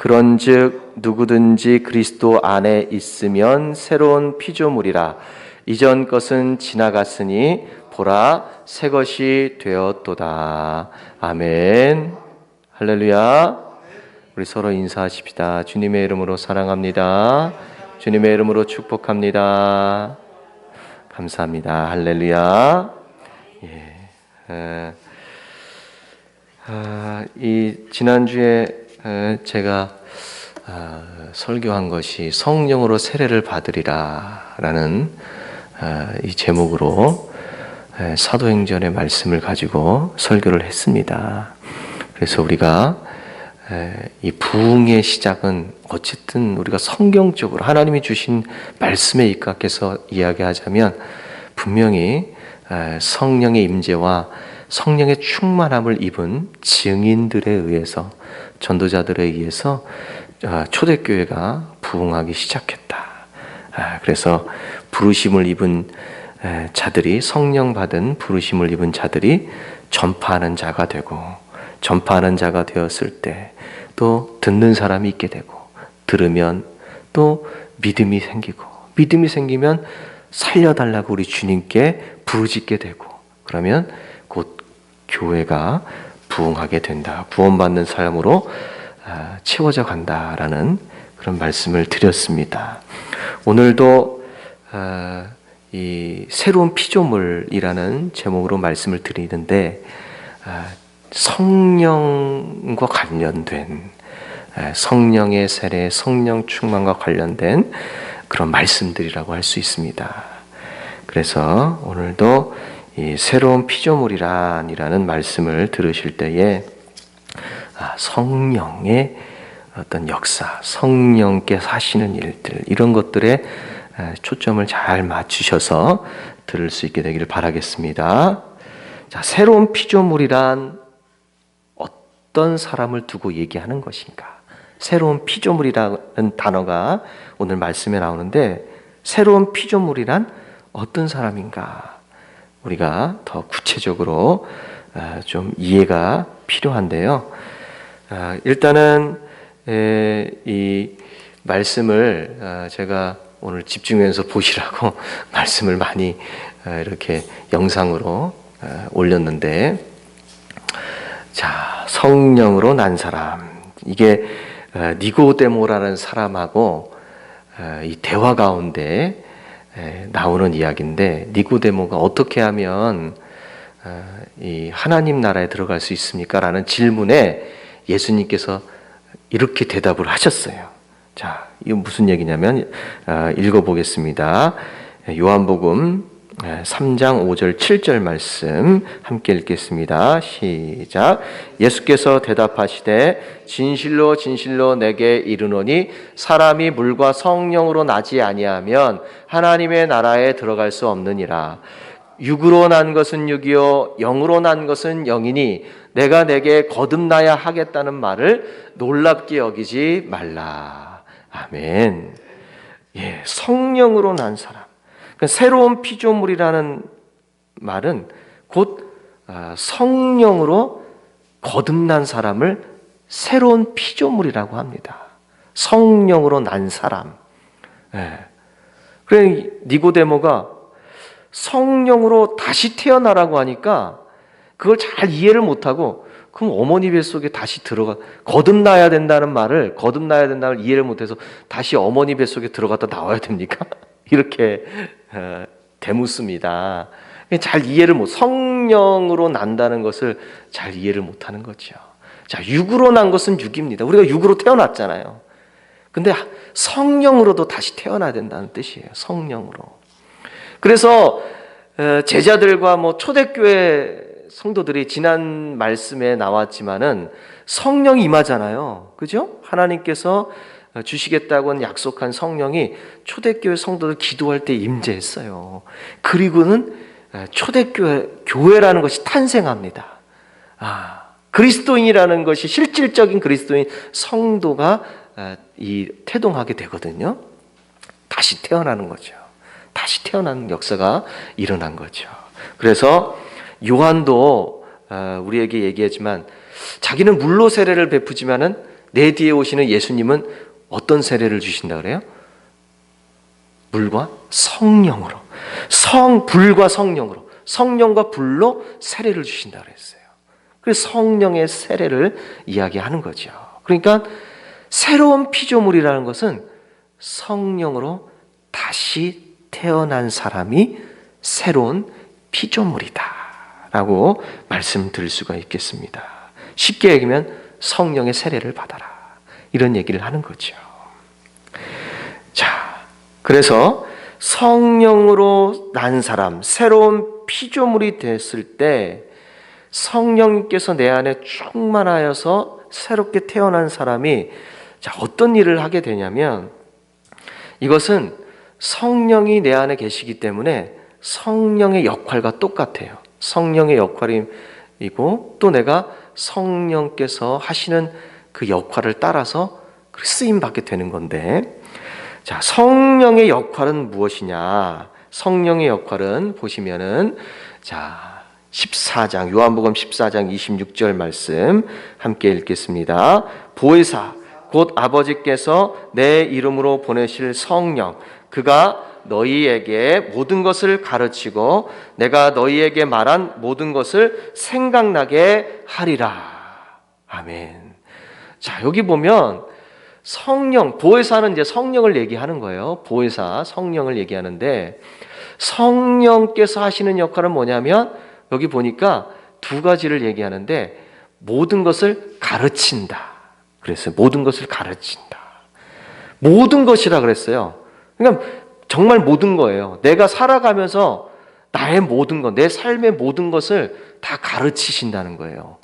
그런즉 누구든지 그리스도 안에 있으면 새로운 피조물이라. 이전 것은 지나갔으니 보라 새 것이 되었도다. 아멘. 할렐루야. 우리 서로 인사하십시다. 주님의 이름으로 사랑합니다. 주님의 이름으로 축복합니다. 감사합니다. 할렐루야. 이 지난주에 제가 설교한 것이 성령으로 세례를 받으리라 라는 이 제목으로 사도행전의 말씀을 가지고 설교를 했습니다. 그래서 우리가 이 부흥의 시작은 어쨌든 우리가 성경적으로 하나님이 주신 말씀에 입각해서 이야기하자면 분명히 성령의 임재와 성령의 충만함을 입은 증인들에 의해서, 전도자들에 의해서 초대교회가 부흥하기 시작했다. 그래서 부르심을 입은 자들이, 성령 받은 부르심을 입은 자들이 전파하는 자가 되고, 전파하는 자가 되었을 때 또 듣는 사람이 있게 되고, 들으면 또 믿음이 생기고, 믿음이 생기면 살려달라고 우리 주님께 부르짖게 되고, 그러면 곧 교회가 부흥하게 된다. 구원받는 삶으로 채워져 간다라는 그런 말씀을 드렸습니다. 오늘도 이 새로운 피조물이라는 제목으로 말씀을 드리는데, 성령과 관련된, 성령의 세례, 성령 충만과 관련된 그런 말씀들이라고 할 수 있습니다. 그래서 오늘도 이 새로운 피조물이란이라는 말씀을 들으실 때에 성령의 어떤 역사, 성령께서 하시는 일들, 이런 것들에 초점을 잘 맞추셔서 들을 수 있게 되기를 바라겠습니다. 자, 새로운 피조물이란 어떤 사람을 두고 얘기하는 것인가? 새로운 피조물이라는 단어가 오늘 말씀에 나오는데, 새로운 피조물이란 어떤 사람인가? 우리가 더 구체적으로 좀 이해가 필요한데요. 일단은 이 말씀을 제가 오늘 집중해서 보시라고 말씀을 많이 이렇게 영상으로 올렸는데, 자, 성령으로 난 사람, 이게 니고데모라는 사람하고 이 대화 가운데 나오는 이야기인데, 니고데모가 어떻게 하면 이 하나님 나라에 들어갈 수 있습니까? 라는 질문에 예수님께서 이렇게 대답을 하셨어요. 자, 이거 무슨 얘기냐면 읽어보겠습니다. 요한복음 3장 5절 7절 말씀 함께 읽겠습니다. 시작. 예수께서 대답하시되 진실로 진실로 내게 이르노니 사람이 물과 성령으로 나지 아니하면 하나님의 나라에 들어갈 수 없느니라. 육으로 난 것은 육이요 영으로 난 것은 영이니 내가 내게 거듭나야 하겠다는 말을 놀랍게 여기지 말라. 아멘. 예, 성령으로 난 사람, 새로운 피조물이라는 말은 곧 성령으로 거듭난 사람을 새로운 피조물이라고 합니다. 성령으로 난 사람. 그래, 니고데모가 성령으로 다시 태어나라고 하니까 그걸 잘 이해를 못하고, 그럼 어머니 뱃속에 다시 거듭나야 된다는 말을 이해를 못해서 다시 어머니 뱃속에 들어갔다 나와야 됩니까? 이렇게 되묻습니다. 잘 이해를 성령으로 난다는 것을 잘 이해를 못하는 거죠. 자, 육으로 난 것은 육입니다. 우리가 육으로 태어났잖아요. 근데 성령으로도 다시 태어나야 된다는 뜻이에요. 성령으로. 그래서 제자들과 초대교회 성도들이 지난 말씀에 나왔지만은 성령이 임하잖아요. 그죠? 하나님께서 주시겠다고 약속한 성령이 초대교회 성도들 기도할 때 임재했어요. 그리고는 초대교회라는 것이 탄생합니다. 그리스도인이라는 것이, 실질적인 그리스도인 성도가 태동하게 되거든요. 다시 태어나는 거죠. 다시 태어나는 역사가 일어난 거죠. 그래서 요한도 우리에게 얘기하지만 자기는 물로 세례를 베푸지만은 내 뒤에 오시는 예수님은 어떤 세례를 주신다 그래요? 물과 성령으로. 불과 성령으로. 성령과 불로 세례를 주신다 그랬어요. 그래서 성령의 세례를 이야기하는 거죠. 그러니까 새로운 피조물이라는 것은 성령으로 다시 태어난 사람이 새로운 피조물이다 라고 말씀드릴 수가 있겠습니다. 쉽게 얘기하면 성령의 세례를 받아라, 이런 얘기를 하는 거죠. 자, 그래서 성령으로 난 사람, 새로운 피조물이 됐을 때 성령님께서 내 안에 충만하여서 새롭게 태어난 사람이 자, 어떤 일을 하게 되냐면, 이것은 성령이 내 안에 계시기 때문에 성령의 역할과 똑같아요. 성령의 역할이고 또 내가 성령께서 하시는 그 역할을 따라서 쓰임 받게 되는 건데, 자, 성령의 역할은 무엇이냐? 성령의 역할은 보시면은 자, 14장 요한복음 14장 26절 말씀 함께 읽겠습니다. 보혜사 곧 아버지께서 내 이름으로 보내실 성령, 그가 너희에게 모든 것을 가르치고 내가 너희에게 말한 모든 것을 생각나게 하리라. 아멘. 자, 여기 보면 성령, 보혜사는 이제 성령을 얘기하는 거예요. 보혜사, 성령을 얘기하는데, 성령께서 하시는 역할은 뭐냐면 여기 보니까 두 가지를 얘기하는데, 모든 것을 가르친다 그랬어요. 모든 것을 가르친다. 모든 것이라 그랬어요. 그러니까 정말 모든 거예요. 내가 살아가면서 나의 모든 것, 내 삶의 모든 것을 다 가르치신다는 거예요.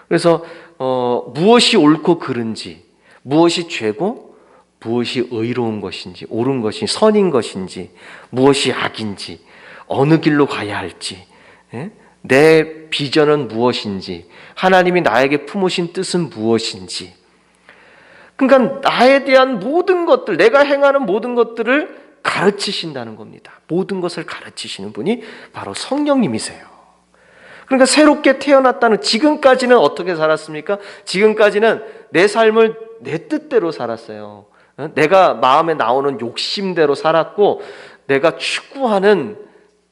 그래서 무엇이 옳고 그른지, 무엇이 죄고 무엇이 의로운 것인지, 옳은 것인지, 선인 것인지, 무엇이 악인지, 어느 길로 가야 할지, 내 비전은 무엇인지, 하나님이 나에게 품으신 뜻은 무엇인지, 그러니까 나에 대한 모든 것들, 내가 행하는 모든 것들을 가르치신다는 겁니다. 모든 것을 가르치시는 분이 바로 성령님이세요. 그러니까 새롭게 태어났다는, 지금까지는 어떻게 살았습니까? 지금까지는 내 삶을 내 뜻대로 살았어요. 내가 마음에 나오는 욕심대로 살았고, 내가 추구하는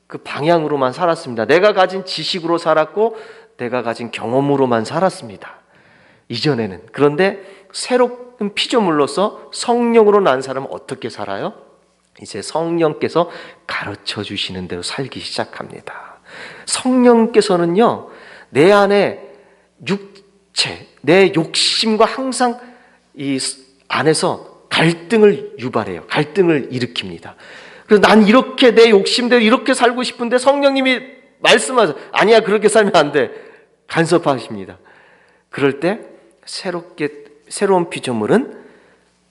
그 방향으로만 살았습니다. 내가 가진 지식으로 살았고, 내가 가진 경험으로만 살았습니다. 이전에는. 그런데 새로운 피조물로서 성령으로 난 사람은 어떻게 살아요? 이제 성령께서 가르쳐 주시는 대로 살기 시작합니다. 성령께서는요, 내 안에 육체, 내 욕심과 항상 이 안에서 갈등을 유발해요. 갈등을 일으킵니다. 그래서 난 이렇게 내 욕심대로 이렇게 살고 싶은데 성령님이 말씀하셔서 아니야, 그렇게 살면 안 돼, 간섭하십니다. 그럴 때 새로운 피조물은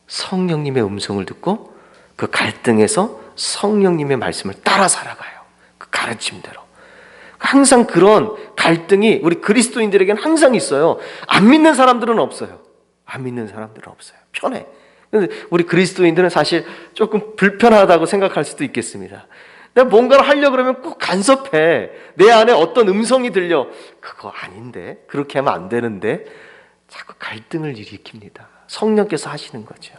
성령님의 음성을 듣고 그 갈등에서 성령님의 말씀을 따라 살아가요. 그 가르침대로. 항상 그런 갈등이 우리 그리스도인들에게는 항상 있어요. 안 믿는 사람들은 없어요. 안 믿는 사람들은 없어요. 편해. 근데 우리 그리스도인들은 사실 조금 불편하다고 생각할 수도 있겠습니다. 내가 뭔가를 하려고 그러면 꼭 간섭해. 내 안에 어떤 음성이 들려. 그거 아닌데, 그렇게 하면 안 되는데, 자꾸 갈등을 일으킵니다. 성령께서 하시는 거죠.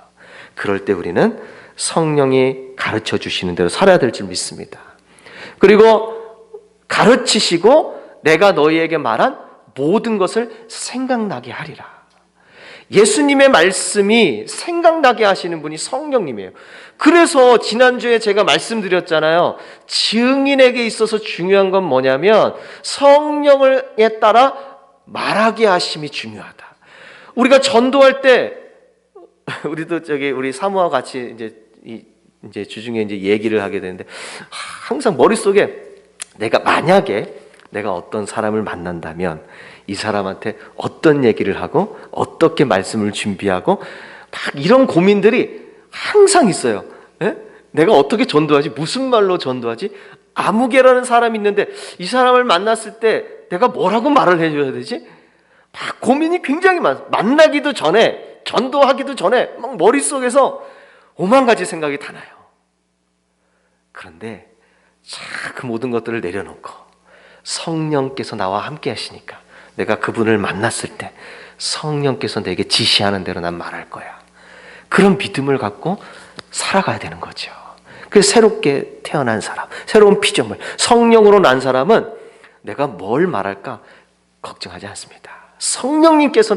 그럴 때 우리는 성령이 가르쳐 주시는 대로 살아야 될 줄 믿습니다. 그리고 가르치시고 내가 너희에게 말한 모든 것을 생각나게 하리라. 예수님의 말씀이 생각나게 하시는 분이 성령님이에요. 그래서 지난주에 제가 말씀드렸잖아요. 증인에게 있어서 중요한 건 뭐냐면 성령에 따라 말하게 하심이 중요하다. 우리가 전도할 때 우리도 우리 사모와 같이 이제 주중에 이제 얘기를 하게 되는데, 항상 머릿속에 만약에 내가 어떤 사람을 만난다면 이 사람한테 어떤 얘기를 하고 어떻게 말씀을 준비하고 막 이런 고민들이 항상 있어요. 예? 내가 어떻게 전도하지? 무슨 말로 전도하지? 아무개라는 사람이 있는데 이 사람을 만났을 때 내가 뭐라고 말을 해줘야 되지? 막 고민이 굉장히 많아요. 만나기도 전에, 전도하기도 전에 막 머릿속에서 오만 가지 생각이 다 나요. 그런데 그 모든 것들을 내려놓고 성령께서 나와 함께 하시니까, 내가 그분을 만났을 때 성령께서 내게 지시하는 대로 난 말할 거야. 그런 믿음을 갖고 살아가야 되는 거죠. 그래서 새롭게 태어난 사람, 새로운 피조물, 성령으로 난 사람은 내가 뭘 말할까 걱정하지 않습니다. 성령님께서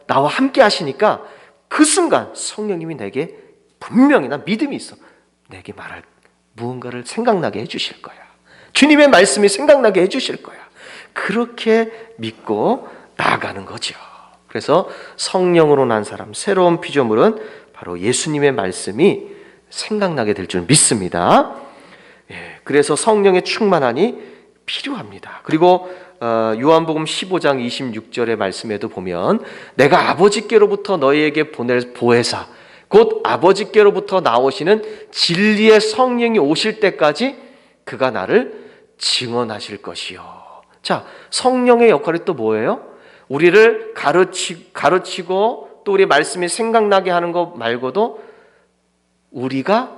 나와 함께 하시니까 그 순간 성령님이 내게 분명히, 난 믿음이 있어, 내게 말할 무언가를 생각나게 해주실 거야. 주님의 말씀이 생각나게 해주실 거야. 그렇게 믿고 나아가는 거죠. 그래서 성령으로 난 사람, 새로운 피조물은 바로 예수님의 말씀이 생각나게 될 줄 믿습니다. 그래서 성령의 충만함이 필요합니다. 그리고 요한복음 15장 26절의 말씀에도 보면 내가 아버지께로부터 너희에게 보낼 보혜사, 곧 아버지께로부터 나오시는 진리의 성령이 오실 때까지 그가 나를 증언하실 것이요. 자, 성령의 역할이 또 뭐예요? 우리를 가르치고 또 우리 말씀이 생각나게 하는 것 말고도 우리가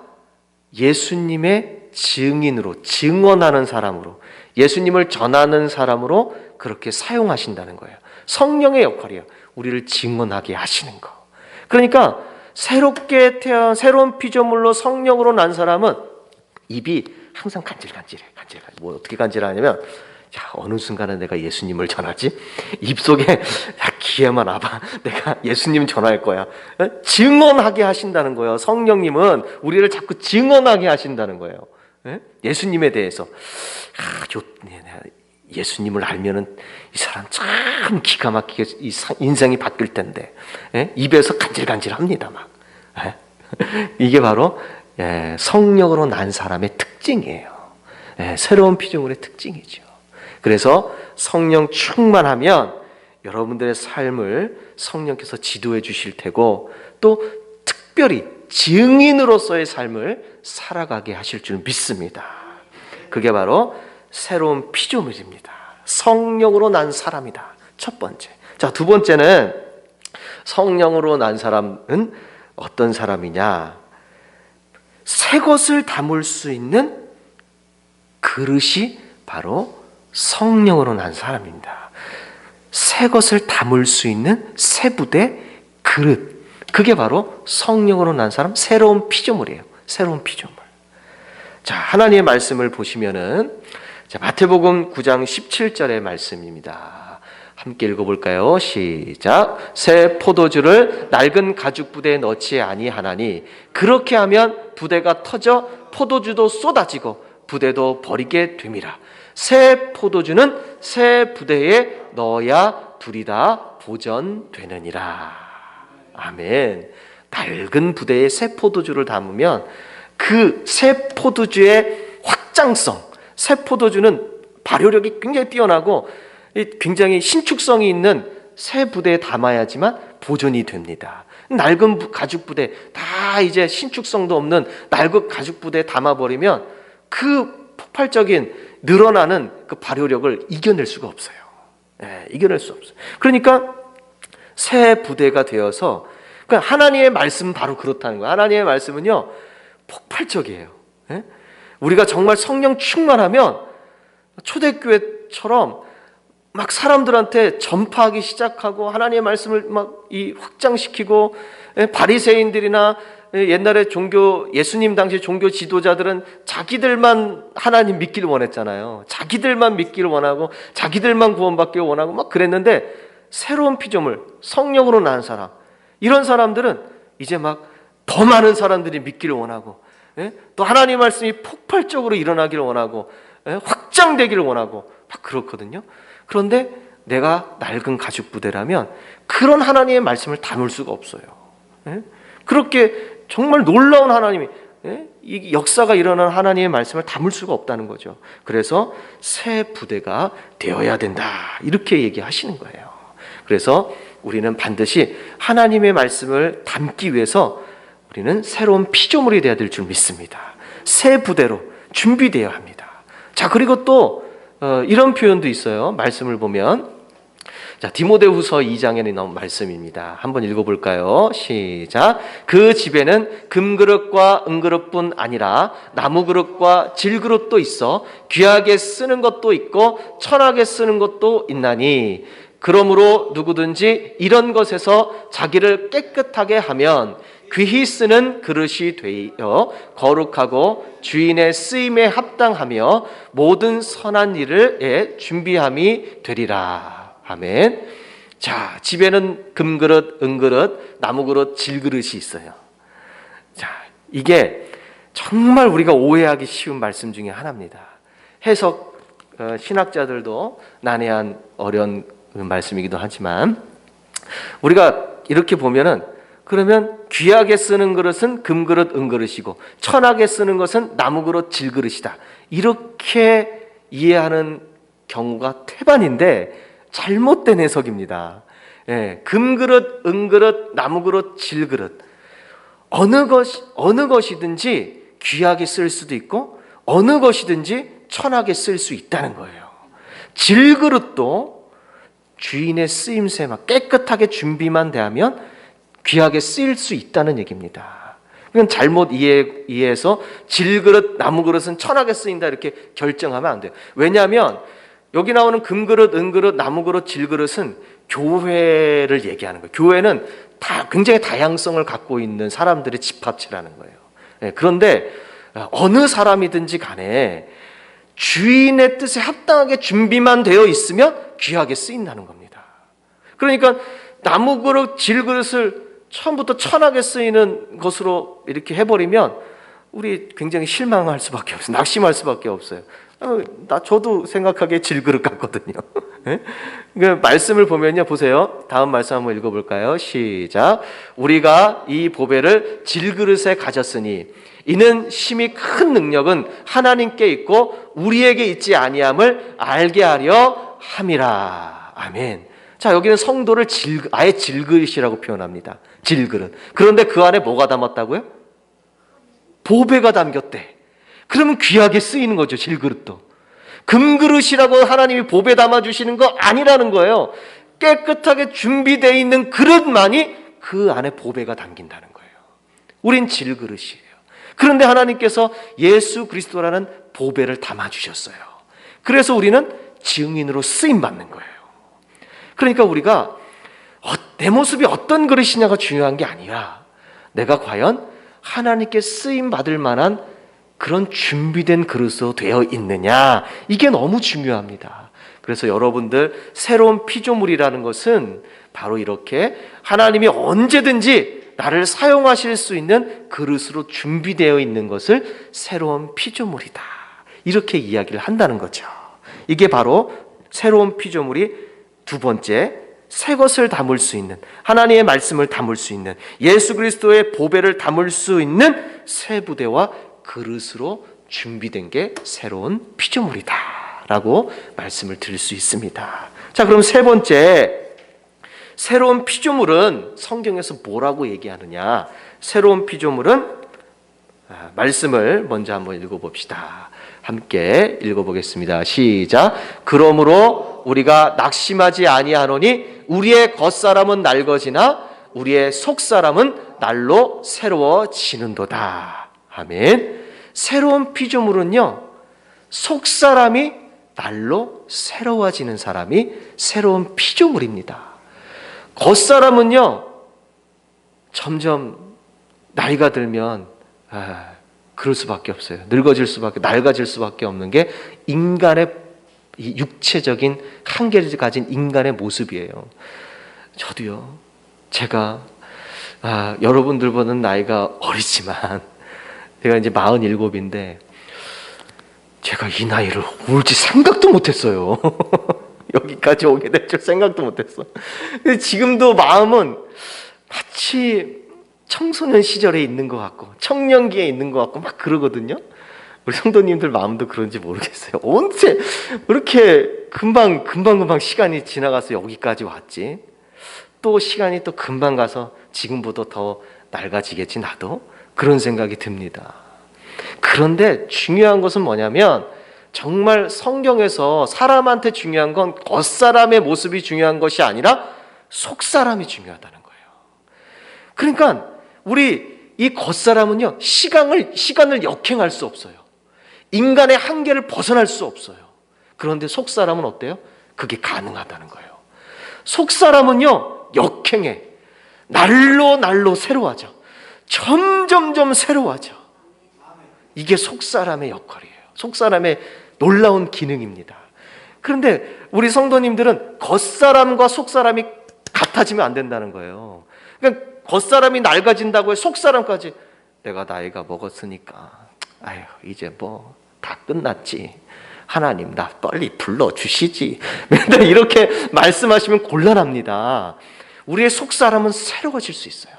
예수님의 증인으로, 증언하는 사람으로, 예수님을 전하는 사람으로 그렇게 사용하신다는 거예요. 성령의 역할이에요. 우리를 증언하게 하시는 거. 그러니까 새롭게 태어난 새로운 피조물로 성령으로 난 사람은 입이 항상 간질간질해. 뭐 어떻게 간질하냐면, 야, 어느 순간에 내가 예수님을 전하지? 입속에, 야, 귀에만 와봐. 내가 예수님 전할 거야. 증언하게 하신다는 거예요. 성령님은 우리를 자꾸 증언하게 하신다는 거예요. 예수님에 대해서. 예수님을 알면은 이 사람 참 기가 막히게 인생이 바뀔 텐데. 입에서 간질간질합니다, 막. 이게 바로 성령으로 난 사람의 특징이에요. 새로운 피조물의 특징이죠. 그래서 성령 충만하면 여러분들의 삶을 성령께서 지도해 주실 테고 또 특별히 증인으로서의 삶을 살아가게 하실 줄 믿습니다. 그게 바로 새로운 피조물입니다. 성령으로 난 사람이다. 첫 번째. 자, 두 번째는 성령으로 난 사람은 어떤 사람이냐? 새 것을 담을 수 있는 그릇이 바로 성령으로 난 사람입니다. 새 것을 담을 수 있는 새 부대 그릇. 그게 바로 성령으로 난 사람, 새로운 피조물이에요. 새로운 피조물. 자, 하나님의 말씀을 보시면은 자, 마태복음 9장 17절의 말씀입니다. 함께 읽어볼까요? 시작. 새 포도주를 낡은 가죽 부대에 넣지 아니하나니 그렇게 하면 부대가 터져 포도주도 쏟아지고 부대도 버리게 됨이라. 새 포도주는 새 부대에 넣어야 둘이 다 보전되느니라. 아멘. 낡은 부대에 새 포도주를 담으면 그 새 포도주의 확장성, 새 포도주는 발효력이 굉장히 뛰어나고 굉장히 신축성이 있는 새 부대에 담아야지만 보존이 됩니다. 낡은 가죽 부대, 다 이제 신축성도 없는 낡은 가죽 부대에 담아버리면 그 폭발적인 늘어나는 그 발효력을 이겨낼 수가 없어요. 이겨낼 수 없어요. 그러니까 새 부대가 되어서, 그러니까 하나님의 말씀은 바로 그렇다는 거예요. 하나님의 말씀은요, 폭발적이에요. 우리가 정말 성령 충만하면 초대교회처럼 막 사람들한테 전파하기 시작하고 하나님의 말씀을 막 확장시키고, 바리새인들이나 옛날에 예수님 당시 종교 지도자들은 자기들만 하나님 믿기를 원했잖아요. 자기들만 믿기를 원하고 자기들만 구원받기를 원하고 막 그랬는데, 새로운 피조물, 성령으로 난 사람, 이런 사람들은 이제 막 더 많은 사람들이 믿기를 원하고, 또 하나님 말씀이 폭발적으로 일어나기를 원하고, 확장되기를 원하고 막 그렇거든요. 그런데 내가 낡은 가죽 부대라면 그런 하나님의 말씀을 담을 수가 없어요. 그렇게 정말 놀라운 하나님이, 이 역사가 일어나는 하나님의 말씀을 담을 수가 없다는 거죠. 그래서 새 부대가 되어야 된다, 이렇게 얘기하시는 거예요. 그래서 우리는 반드시 하나님의 말씀을 담기 위해서 우리는 새로운 피조물이 되어야 될 줄 믿습니다. 새 부대로 준비되어야 합니다. 자, 그리고 또 이런 표현도 있어요. 말씀을 보면 자, 디모데후서 2장에 나온 말씀입니다. 한번 읽어볼까요? 시작. 그 집에는 금그릇과 은그릇뿐 아니라 나무그릇과 질그릇도 있어 귀하게 쓰는 것도 있고 천하게 쓰는 것도 있나니 그러므로 누구든지 이런 것에서 자기를 깨끗하게 하면 귀히 쓰는 그릇이 되어 거룩하고 주인의 쓰임에 합당하며 모든 선한 일을 준비함이 되리라. 아멘. 자, 집에는 금그릇, 은그릇, 나무그릇, 질그릇이 있어요. 자, 이게 정말 우리가 오해하기 쉬운 말씀 중에 하나입니다. 해석 신학자들도 난해한 어려운 말씀이기도 하지만 우리가 이렇게 보면은 그러면 귀하게 쓰는 그릇은 금그릇, 은그릇이고 천하게 쓰는 것은 나무그릇, 질그릇이다. 이렇게 이해하는 경우가 태반인데 잘못된 해석입니다. 예, 금그릇, 은그릇, 나무그릇, 질그릇 어느 것이든지 귀하게 쓸 수도 있고 어느 것이든지 천하게 쓸 수 있다는 거예요. 질그릇도 주인의 쓰임새만 깨끗하게 준비만 대하면 귀하게 쓰일 수 있다는 얘기입니다. 이건 잘못 이해해서 질그릇, 나무그릇은 천하게 쓰인다 이렇게 결정하면 안 돼요. 왜냐하면 여기 나오는 금그릇, 은그릇, 나무그릇, 질그릇은 교회를 얘기하는 거예요. 교회는 굉장히 다양성을 갖고 있는 사람들의 집합체라는 거예요. 그런데 어느 사람이든지 간에 주인의 뜻에 합당하게 준비만 되어 있으면 귀하게 쓰인다는 겁니다. 그러니까 나무그릇, 질그릇을 처음부터 천하게 쓰이는 것으로 이렇게 해버리면 우리 굉장히 실망할 수밖에 없어요. 낙심할 수밖에 없어요. 저도 생각하기에 질그릇 같거든요. 그 말씀을 보면요, 보세요. 다음 말씀 한번 읽어볼까요? 시작. 우리가 이 보배를 질그릇에 가졌으니 이는 심히 큰 능력은 하나님께 있고 우리에게 있지 아니함을 알게 하려 함이라. 아멘. 자, 여기는 성도를 아예 질그릇이라고 표현합니다. 질그릇. 그런데 그 안에 뭐가 담았다고요? 보배가 담겼대. 그러면 귀하게 쓰이는 거죠, 질그릇도. 금그릇이라고 하나님이 보배 담아주시는 거 아니라는 거예요. 깨끗하게 준비되어 있는 그릇만이 그 안에 보배가 담긴다는 거예요. 우린 질그릇이에요. 그런데 하나님께서 예수 그리스도라는 보배를 담아주셨어요. 그래서 우리는 증인으로 쓰임받는 거예요. 그러니까 우리가 내 모습이 어떤 그릇이냐가 중요한 게 아니라 내가 과연 하나님께 쓰임받을 만한 그런 준비된 그릇으로 되어 있느냐, 이게 너무 중요합니다. 그래서 여러분들 새로운 피조물이라는 것은 바로 이렇게 하나님이 언제든지 나를 사용하실 수 있는 그릇으로 준비되어 있는 것을 새로운 피조물이다, 이렇게 이야기를 한다는 거죠. 이게 바로 새로운 피조물이 두 번째, 새 것을 담을 수 있는, 하나님의 말씀을 담을 수 있는, 예수 그리스도의 보배를 담을 수 있는 새 부대와 그릇으로 준비된 게 새로운 피조물이다 라고 말씀을 드릴 수 있습니다. 자, 그럼 세 번째, 새로운 피조물은 성경에서 뭐라고 얘기하느냐? 새로운 피조물은 말씀을 먼저 한번 읽어봅시다. 함께 읽어보겠습니다. 시작. 그러므로 우리가 낙심하지 아니하노니 우리의 겉사람은 낡어지나 우리의 속사람은 날로 새로워지는도다. 아멘. 새로운 피조물은요, 속사람이 날로 새로워지는 사람이 새로운 피조물입니다. 겉사람은요, 점점 나이가 들면 그럴 수밖에 없어요. 늙어질 수밖에, 낡아질 수밖에 없는 게 인간의 이 육체적인 한계를 가진 인간의 모습이에요. 저도요, 제가 여러분들보다는 나이가 어리지만 제가 이제 47인데 제가 이 나이를 올지 생각도 못했어요. 여기까지 오게 될 줄 생각도 못했어. 근데 지금도 마음은 마치 청소년 시절에 있는 것 같고 청년기에 있는 것 같고 막 그러거든요. 우리 성도님들 마음도 그런지 모르겠어요. 언제 그렇게 금방 시간이 지나가서 여기까지 왔지? 또 시간이 또 금방 가서 지금보다 더 낡아지겠지 나도? 그런 생각이 듭니다. 그런데 중요한 것은 뭐냐면 정말 성경에서 사람한테 중요한 건 겉사람의 모습이 중요한 것이 아니라 속사람이 중요하다는 거예요. 그러니까 우리 이 겉사람은요, 시간을 역행할 수 없어요. 인간의 한계를 벗어날 수 없어요. 그런데 속사람은 어때요? 그게 가능하다는 거예요. 속사람은요, 역행해. 날로 새로워져. 점점점 새로워져. 이게 속사람의 역할이에요. 속사람의 놀라운 기능입니다. 그런데 우리 성도님들은 겉사람과 속사람이 같아지면 안 된다는 거예요. 그러니까 겉사람이 낡아진다고 해 속사람까지 내가 나이가 먹었으니까 아휴 이제 뭐 다 끝났지. 하나님 나 빨리 불러주시지. 맨날 이렇게 말씀하시면 곤란합니다. 우리의 속사람은 새로워질 수 있어요.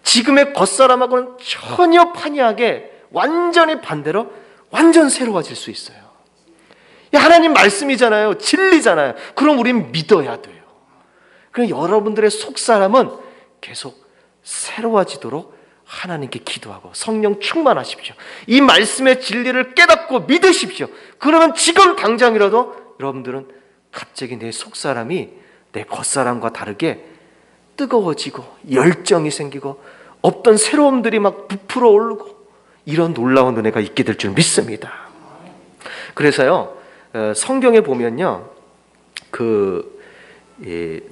지금의 겉사람하고는 전혀 판이하게 완전히 반대로 완전 새로워질 수 있어요. 하나님 말씀이잖아요. 진리잖아요. 그럼 우린 믿어야 돼요. 그럼 여러분들의 속사람은 계속 새로워지도록 하나님께 기도하고 성령 충만하십시오. 이 말씀의 진리를 깨닫고 믿으십시오. 그러면 지금 당장이라도 여러분들은 갑자기 내 속사람이 내 겉사람과 다르게 뜨거워지고 열정이 생기고 없던 새로움들이 막 부풀어 오르고 이런 놀라운 은혜가 있게 될 줄 믿습니다. 그래서요, 성경에 보면요,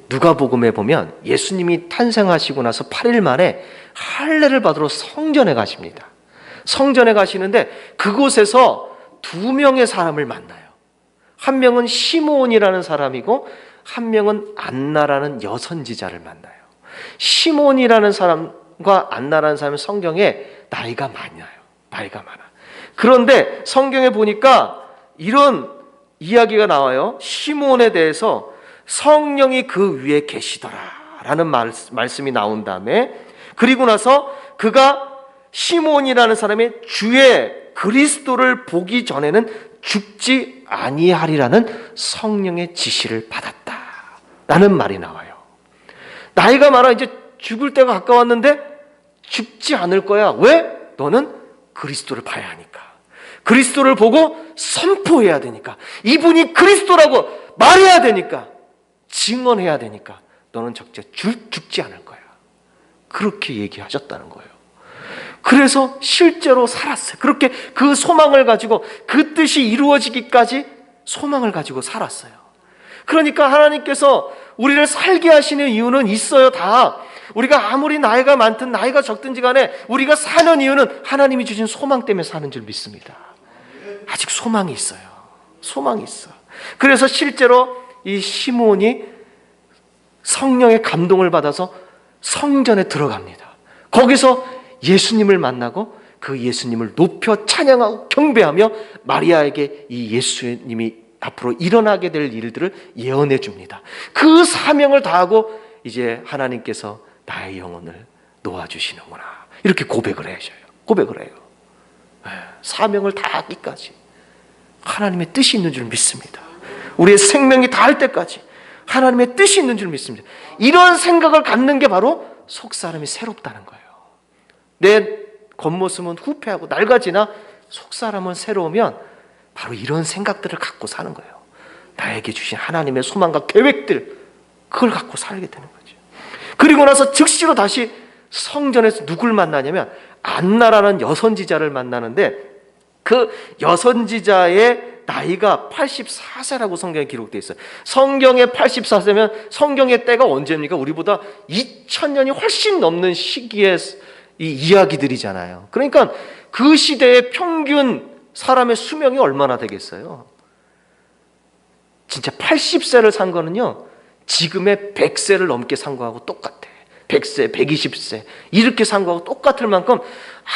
누가복음에 보면 예수님이 탄생하시고 나서 8일 만에 할례를 받으러 성전에 가십니다. 성전에 가시는데 그곳에서 두 명의 사람을 만나요. 한 명은 시므온이라는 사람이고 한 명은 안나라는 여선지자를 만나요. 시므온이라는 사람과 안나라는 사람은 성경에 나이가 많아요. 나이가 많아. 그런데 성경에 보니까 이런 이야기가 나와요. 시므온에 대해서 성령이 그 위에 계시더라라는 말씀이 나온 다음에 그리고 나서 그가 시므온이라는 사람이 주의 그리스도를 보기 전에는 죽지 아니하리라는 성령의 지시를 받았다라는 말이 나와요. 나이가 많아 이제 죽을 때가 가까웠는데 죽지 않을 거야. 왜? 너는 그리스도를 봐야 하니까. 그리스도를 보고 선포해야 되니까. 이분이 그리스도라고 말해야 되니까. 증언해야 되니까. 너는 적재 죽지 않을 거야. 그렇게 얘기하셨다는 거예요. 그래서 실제로 살았어요. 그렇게 그 소망을 가지고 그 뜻이 이루어지기까지 소망을 가지고 살았어요. 그러니까 하나님께서 우리를 살게 하시는 이유는 있어요. 다. 우리가 아무리 나이가 많든 나이가 적든지 간에 우리가 사는 이유는 하나님이 주신 소망 때문에 사는 줄 믿습니다. 아직 소망이 있어요. 소망이 있어. 그래서 실제로 이 시므온이 성령의 감동을 받아서 성전에 들어갑니다. 거기서 예수님을 만나고 그 예수님을 높여 찬양하고 경배하며 마리아에게 이 예수님이 앞으로 일어나게 될 일들을 예언해 줍니다. 그 사명을 다하고 이제 하나님께서 나의 영혼을 놓아주시는구나 이렇게 고백을 하셔요. 고백을 해요. 사명을 다하기까지 하나님의 뜻이 있는 줄 믿습니다. 우리의 생명이 다할 때까지 하나님의 뜻이 있는 줄 믿습니다. 이런 생각을 갖는 게 바로 속사람이 새롭다는 거예요. 내 겉모습은 후패하고 낡아지나 속사람은 새로우면 바로 이런 생각들을 갖고 사는 거예요. 나에게 주신 하나님의 소망과 계획들 그걸 갖고 살게 되는 거죠. 그리고 나서 즉시로 다시 성전에서 누굴 만나냐면 안나라는 여선지자를 만나는데 그 여선지자의 나이가 84세라고 성경에 기록되어 있어요. 성경에 84세면 성경의 때가 언제입니까? 우리보다 2000년이 훨씬 넘는 시기의 이 이야기들이잖아요. 그러니까 그 시대의 평균 사람의 수명이 얼마나 되겠어요? 진짜 80세를 산 거는요, 지금의 100세를 넘게 산 거하고 똑같아. 100세, 120세 이렇게 산 거하고 똑같을 만큼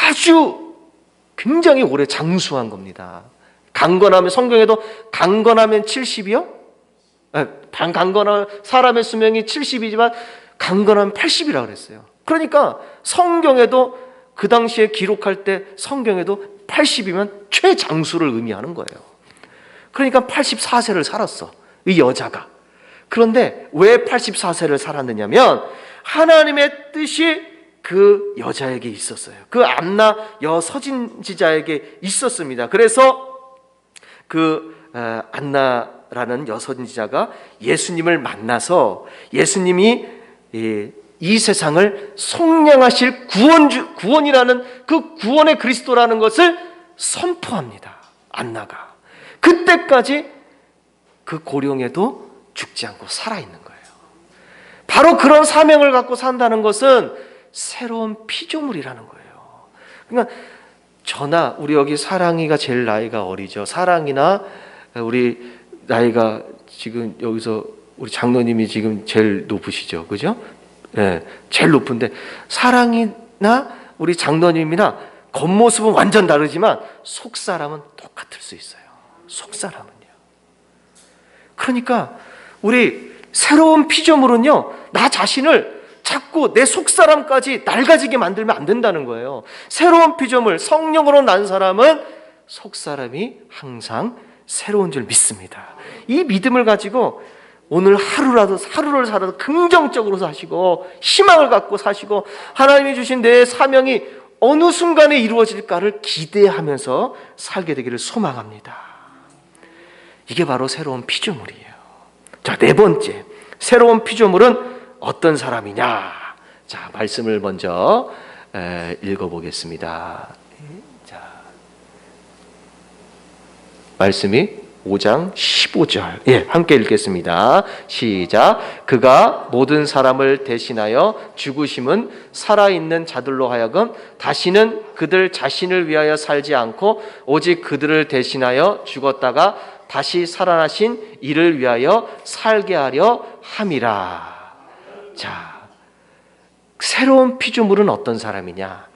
아주 굉장히 오래 장수한 겁니다. 강건하면, 성경에도 강건하면 70이요? 강건한 사람의 수명이 70이지만 강건하면 80이라고 그랬어요. 그러니까 성경에도 그 당시에 기록할 때 성경에도 80이면 최장수를 의미하는 거예요. 그러니까 84세를 살았어, 이 여자가. 그런데 왜 84세를 살았느냐면 하나님의 뜻이 그 여자에게 있었어요. 그 안나 여선지자에게 있었습니다. 그래서 안나라는 여선지자가 예수님을 만나서 예수님이 이 세상을 속량하실 구원이라는 그 구원의 그리스도라는 것을 선포합니다. 안나가 그때까지 그 고령에도 죽지 않고 살아있는 거예요. 바로 그런 사명을 갖고 산다는 것은 새로운 피조물이라는 거예요. 그러니까 저나 우리 여기 사랑이가 제일 나이가 어리죠. 사랑이나 우리 나이가 지금 여기서 우리 장로님이 지금 제일 높으시죠, 그죠? 네, 제일 높은데 사랑이나 우리 장로님이나 겉모습은 완전 다르지만 속 사람은 똑같을 수 있어요. 속 사람은요. 그러니까 우리 새로운 피조물은요, 나 자신을 자꾸 내 속사람까지 낡아지게 만들면 안 된다는 거예요. 새로운 피조물, 성령으로 난 사람은 속사람이 항상 새로운 줄 믿습니다. 이 믿음을 가지고 오늘 하루를 살아도 긍정적으로 사시고 희망을 갖고 사시고 하나님이 주신 내 사명이 어느 순간에 이루어질까를 기대하면서 살게 되기를 소망합니다. 이게 바로 새로운 피조물이에요. 자, 네 번째, 새로운 피조물은 어떤 사람이냐? 자, 말씀을 먼저 읽어보겠습니다. 자, 말씀이 5장 15절. 예, 함께 읽겠습니다. 시작. 그가 모든 사람을 대신하여 죽으심은 살아있는 자들로 하여금 다시는 그들 자신을 위하여 살지 않고 오직 그들을 대신하여 죽었다가 다시 살아나신 이를 위하여 살게 하려 함이라. 자, 새로운 피조물은 어떤 사람이냐?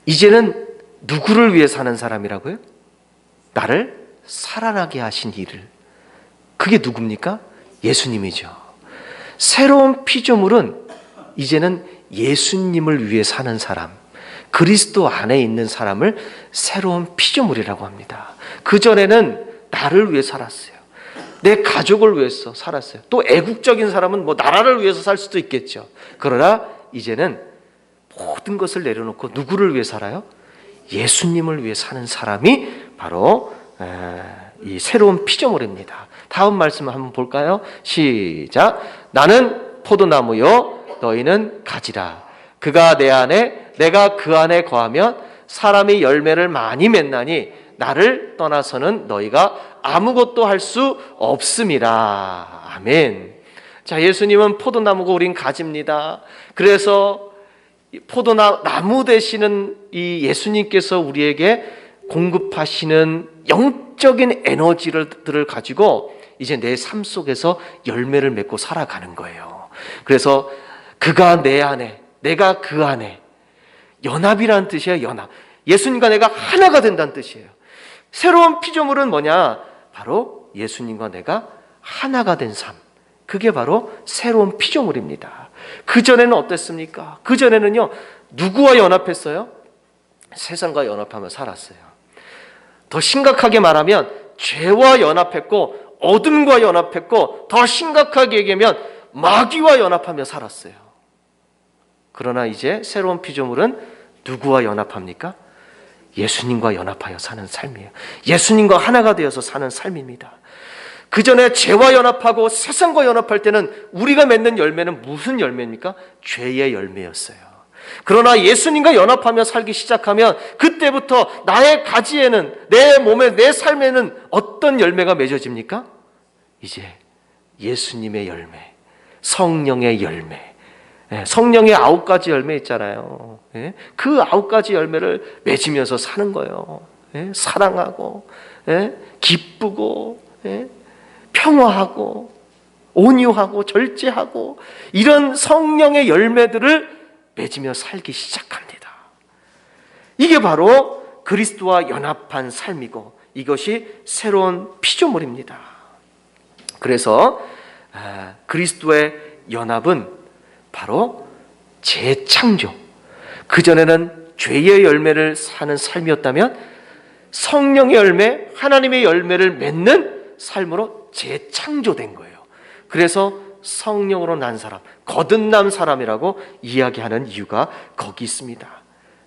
이제는 누구를 위해 사는 사람이라고요? 나를 살아나게 하신 이를. 그게 누굽니까? 예수님이죠. 새로운 피조물은 이제는 예수님을 위해 사는 사람, 그리스도 안에 있는 사람을 새로운 피조물이라고 합니다. 그전에는 나를 위해 살았어요. 내 가족을 위해서 살았어요. 또 애국적인 사람은 뭐 나라를 위해서 살 수도 있겠죠. 그러나 이제는 모든 것을 내려놓고 누구를 위해 살아요? 예수님을 위해 사는 사람이 바로 이 새로운 피조물입니다. 다음 말씀을 한번 볼까요? 시작. 나는 포도나무요 너희는 가지라. 그가 내 안에 내가 그 안에 거하면 사람이 열매를 많이 맺나니 나를 떠나서는 너희가 아무것도 할 수 없음이라. 아멘. 자, 예수님은 포도나무고 우린 가지입니다. 그래서 포도나무 되시는 이 예수님께서 우리에게 공급하시는 영적인 에너지들을 가지고 이제 내 삶 속에서 열매를 맺고 살아가는 거예요. 그래서 그가 내 안에, 내가 그 안에. 연합이라는 뜻이에요. 연합. 예수님과 내가 하나가 된다는 뜻이에요. 새로운 피조물은 뭐냐? 바로 예수님과 내가 하나가 된 삶. 그게 바로 새로운 피조물입니다. 그전에는 어땠습니까? 그전에는요, 누구와 연합했어요? 세상과 연합하며 살았어요. 더 심각하게 말하면 죄와 연합했고 어둠과 연합했고 더 심각하게 얘기하면 마귀와 연합하며 살았어요. 그러나 이제 새로운 피조물은 누구와 연합합니까? 예수님과 연합하여 사는 삶이에요. 예수님과 하나가 되어서 사는 삶입니다. 그 전에 죄와 연합하고 세상과 연합할 때는 우리가 맺는 열매는 무슨 열매입니까? 죄의 열매였어요. 그러나 예수님과 연합하며 살기 시작하면 그때부터 나의 가지에는, 내 몸에, 내 삶에는 어떤 열매가 맺어집니까? 이제 예수님의 열매, 성령의 열매, 성령의 9가지 열매 있잖아요. 그 9가지 열매를 맺으면서 사는 거예요. 사랑하고, 기쁘고, 평화하고, 온유하고, 절제하고, 이런 성령의 열매들을 맺으며 살기 시작합니다. 이게 바로 그리스도와 연합한 삶이고 이것이 새로운 피조물입니다. 그래서 그리스도의 연합은 바로 재창조. 그전에는 죄의 열매를 사는 삶이었다면 성령의 열매, 하나님의 열매를 맺는 삶으로 재창조된 거예요. 그래서 성령으로 난 사람, 거듭난 사람이라고 이야기하는 이유가 거기 있습니다.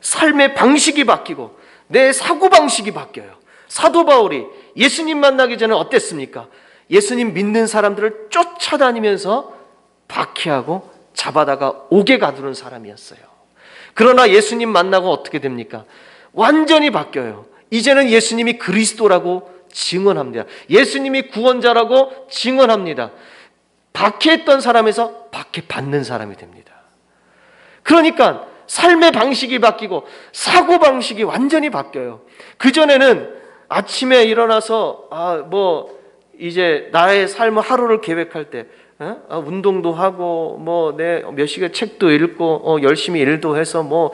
삶의 방식이 바뀌고 내 사고방식이 바뀌어요. 사도 바울이 예수님 만나기 전에 어땠습니까? 예수님 믿는 사람들을 쫓아다니면서 박해하고 잡아다가 옥에 가두는 사람이었어요. 그러나 예수님 만나고 어떻게 됩니까? 완전히 바뀌어요. 이제는 예수님이 그리스도라고 증언합니다. 예수님이 구원자라고 증언합니다. 박해했던 사람에서 박해받는 사람이 됩니다. 그러니까 삶의 방식이 바뀌고 사고방식이 완전히 바뀌어요. 그전에는 아침에 일어나서 이제 나의 삶의 하루를 계획할 때 운동도 하고 내 몇 시간 책도 읽고 열심히 일도 해서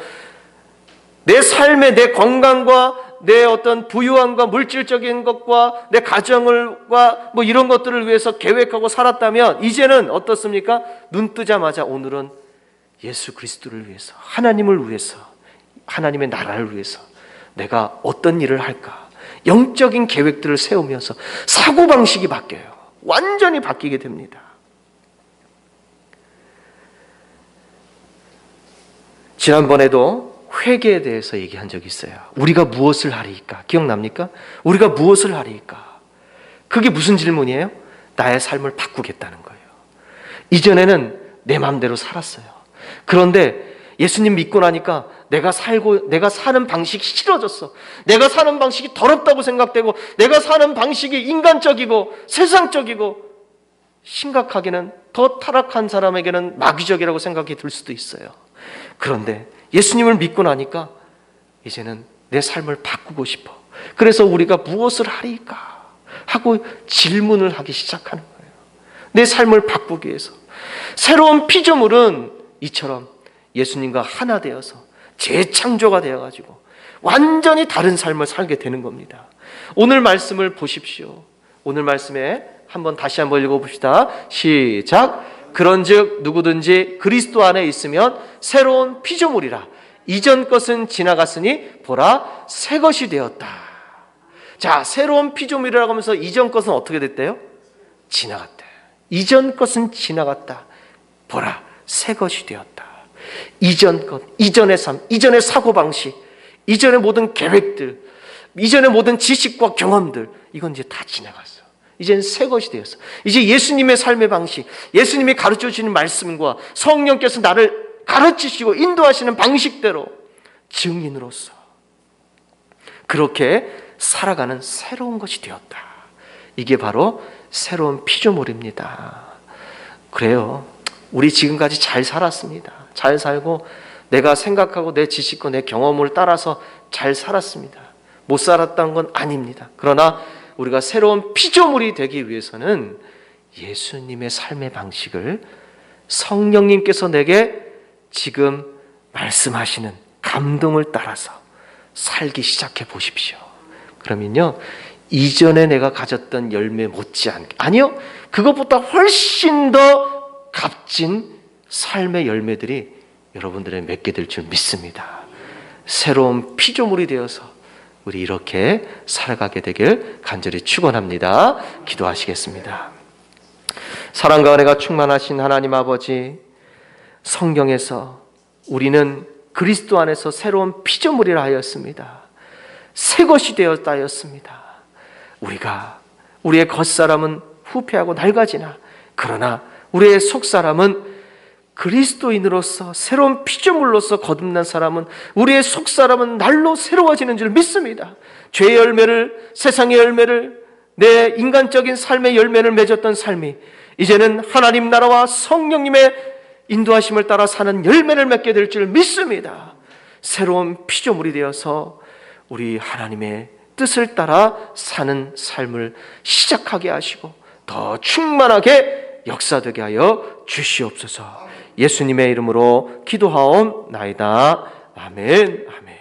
내 삶의 내 건강과 내 어떤 부유함과 물질적인 것과 내 가정을과 이런 것들을 위해서 계획하고 살았다면 이제는 어떻습니까? 눈 뜨자마자 오늘은 예수 그리스도를 위해서, 하나님을 위해서, 하나님의 나라를 위해서 내가 어떤 일을 할까? 영적인 계획들을 세우면서 사고방식이 바뀌어요. 완전히 바뀌게 됩니다. 지난번에도 회개에 대해서 얘기한 적이 있어요. 우리가 무엇을 하리이까? 기억납니까? 우리가 무엇을 하리이까? 그게 무슨 질문이에요? 나의 삶을 바꾸겠다는 거예요. 이전에는 내 마음대로 살았어요. 그런데 예수님 믿고 나니까 내가 사는 방식이 싫어졌어. 내가 사는 방식이 더럽다고 생각되고 내가 사는 방식이 인간적이고 세상적이고 심각하게는 더 타락한 사람에게는 마귀적이라고 생각이 들 수도 있어요. 그런데 예수님을 믿고 나니까 이제는 내 삶을 바꾸고 싶어. 그래서 우리가 무엇을 하리까 하고 질문을 하기 시작하는 거예요. 내 삶을 바꾸기 위해서. 새로운 피조물은 이처럼 예수님과 하나 되어서 재창조가 되어가지고 완전히 다른 삶을 살게 되는 겁니다. 오늘 말씀을 보십시오. 오늘 말씀에 다시 한번 읽어봅시다. 시작. 그런즉 누구든지 그리스도 안에 있으면 새로운 피조물이라. 이전 것은 지나갔으니 보라 새 것이 되었다. 자, 새로운 피조물이라고 하면서 이전 것은 어떻게 됐대요? 지나갔다. 이전 것은 지나갔다. 보라 새 것이 되었다. 이전 것, 이전의 삶, 이전의 사고방식, 이전의 모든 계획들, 이전의 모든 지식과 경험들, 이건 이제 다 지나갔어. 이제는 새 것이 되었어. 이제 예수님의 삶의 방식, 예수님이 가르쳐 주시는 말씀과 성령께서 나를 가르치시고 인도하시는 방식대로 증인으로서 그렇게 살아가는 새로운 것이 되었다. 이게 바로 새로운 피조물입니다. 그래요. 우리 지금까지 잘 살았습니다. 잘 살고 내가 생각하고 내 지식과 내 경험을 따라서 잘 살았습니다. 못 살았다는 건 아닙니다. 그러나 우리가 새로운 피조물이 되기 위해서는 예수님의 삶의 방식을 성령님께서 내게 지금 말씀하시는 감동을 따라서 살기 시작해 보십시오. 그러면요, 이전에 내가 가졌던 열매 못지않게, 아니요, 그것보다 훨씬 더 값진 삶의 열매들이 여러분들의 맺게 될 줄 믿습니다. 새로운 피조물이 되어서 우리 이렇게 살아가게 되길 간절히 축원합니다. 기도하시겠습니다. 사랑과 은혜가 충만하신 하나님 아버지, 성경에서 우리는 그리스도 안에서 새로운 피조물이라 하였습니다. 새 것이 되었다 하였습니다. 우리의 겉사람은 후패하고 낡아지나 그러나 우리의 속사람은 그리스도인으로서 새로운 피조물로서 거듭난 사람은 우리의 속사람은 날로 새로워지는 줄 믿습니다. 죄의 열매를, 세상의 열매를, 내 인간적인 삶의 열매를 맺었던 삶이 이제는 하나님 나라와 성령님의 인도하심을 따라 사는 열매를 맺게 될 줄 믿습니다. 새로운 피조물이 되어서 우리 하나님의 뜻을 따라 사는 삶을 시작하게 하시고 더 충만하게 역사되게 하여 주시옵소서. 예수님의 이름으로 기도하옵나이다. 아멘. 아멘.